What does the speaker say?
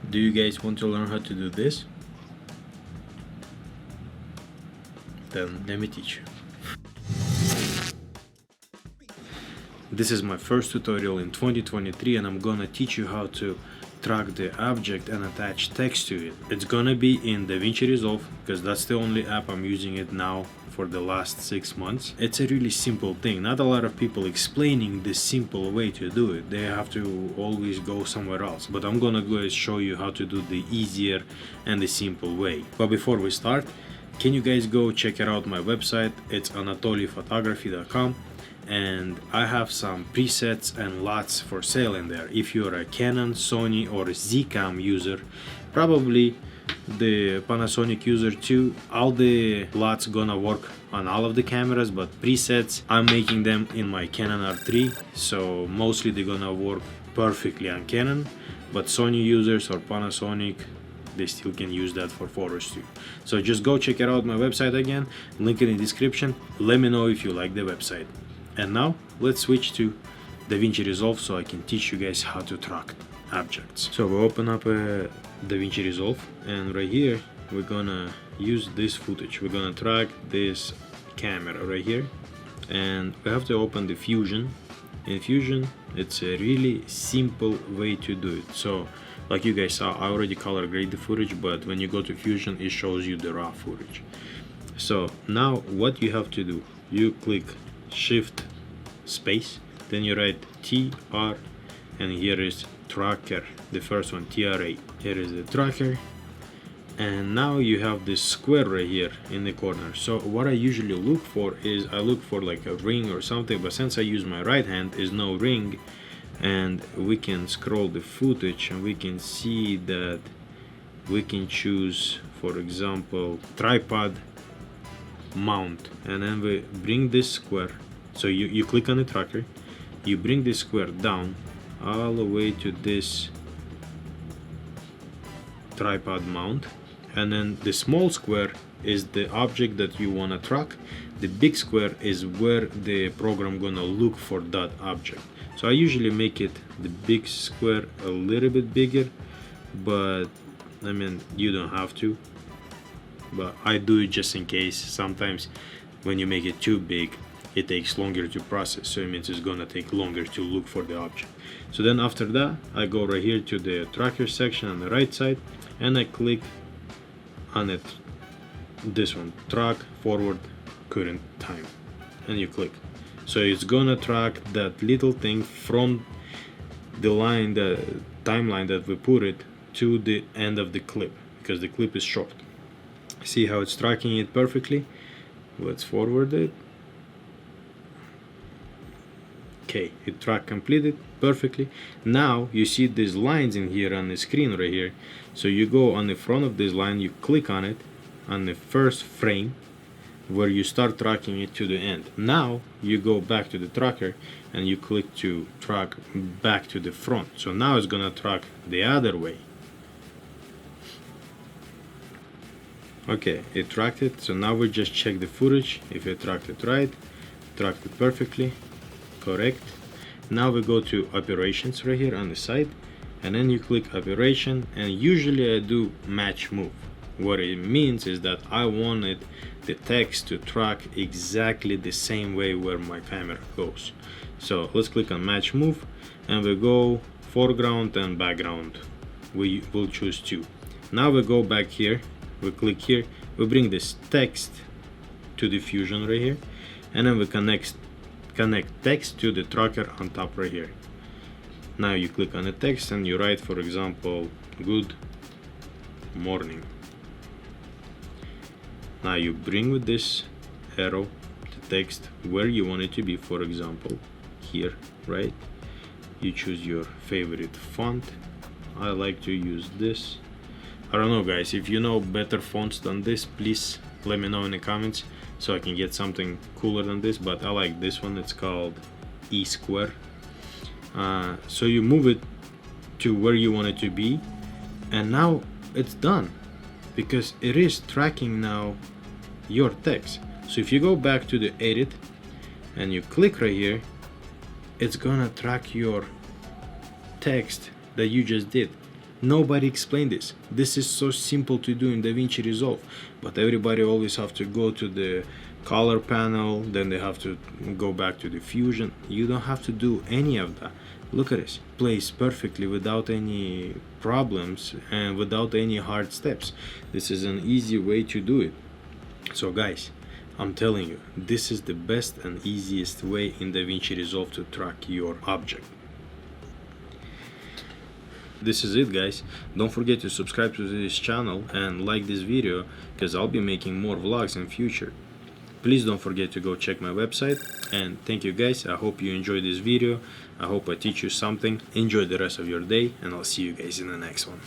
Do you guys want to learn how to do this? Then let me teach you. This is my first tutorial in 2023 and I'm gonna teach you how to track the object and attach text to it. It's gonna be in Davinci Resolve because that's the only app I'm using it now for the last 6 months. It's a really simple thing. Not a lot of people explaining the simple way to do it. They have to always go somewhere else. But I'm gonna go and show you how to do the easier and the simple way. But before we start, can you guys go check out my website? It's anatoliphotography.com. And I have some presets and LUTs for sale in there. If you're a Canon, Sony or Zcam user, probably the Panasonic user too, all the LUTs gonna work on all of the cameras, but presets, I'm making them in my Canon R3, so mostly they're gonna work perfectly on Canon, but Sony users or Panasonic, they still can use that for photos too. So just go check it out my website again, link in the description. Let me know if you like the website. And now let's switch to Davinci Resolve so I can teach you guys how to track objects. So we open up a Davinci Resolve and right here we're gonna use this footage. We're gonna track this camera right here and we have to open the Fusion. In Fusion it's a really simple way to do it. So like you guys saw, I already color grade the footage, but when you go to Fusion it shows you the raw footage. So now what you have to do, you click Shift space, then you write TR and here is tracker, the first one, TRA. Here is the tracker and now you have this square right here in the corner. So what I usually look for is I look for like a ring or something, but since I use my right hand is no ring, and we can scroll the footage and we can see that we can choose, for example, tripod mount, and then we bring this square. So you click on the tracker, you bring this square down all the way to this tripod mount, and then the small square is the object that you want to track. The big square is where the program gonna look for that object. So I usually make it the big square a little bit bigger, but I mean you don't have to, but I do it just in case. Sometimes when you make it too big it takes longer to process, so it means it's gonna take longer to look for the object. So then after that I go right here to the tracker section on the right side and I click on it, this one, track forward current time, and you click. So it's gonna track that little thing from the line, the timeline that we put it to the end of the clip, because the clip is short. See how it's tracking it perfectly? Let's forward it. Okay, it track completed perfectly. Now you see these lines in here on the screen right here. So you go on the front of this line, you click on it on the first frame where you start tracking it to the end. Now you go back to the tracker and you click to track back to the front. So now it's gonna track the other way. Okay, it tracked it. So now we just check the footage. If it tracked it right, tracked it perfectly, correct. Now we go to operations right here on the side, and then you click operation, and usually I do match move. What it means is that I wanted the text to track exactly the same way where my camera goes. So let's click on match move and we go foreground and background. We will choose 2. Now we go back here, we click here, we bring this text to the Fusion right here, and then we connect text to the tracker on top right here. Now you click on the text and you write, for example, good morning. Now you bring with this arrow the text where you want it to be, for example here, right? You choose your favorite font. I like to use this. I don't know guys, if you know better fonts than this, please let me know in the comments so I can get something cooler than this, but I like this one. It's called E Square. So you move it to where you want it to be, and now it's done because it is tracking now your text. So if you go back to the edit and you click right here, it's gonna track your text that you just did. Nobody explained this. This is so simple to do in DaVinci Resolve, but everybody always have to go to the color panel, then they have to go back to the fusion. You don't have to do any of that. Look at this, plays perfectly without any problems and without any hard steps. This is an easy way to do it. So guys, I'm telling you, this is the best and easiest way in DaVinci Resolve to track your object. This is it, guys. Don't forget to subscribe to this channel and like this video, because I'll be making more vlogs in future. Please don't forget to go check my website, and thank you guys. I hope you enjoyed this video. I hope I teach you something. Enjoy the rest of your day, and I'll see you guys in the next one.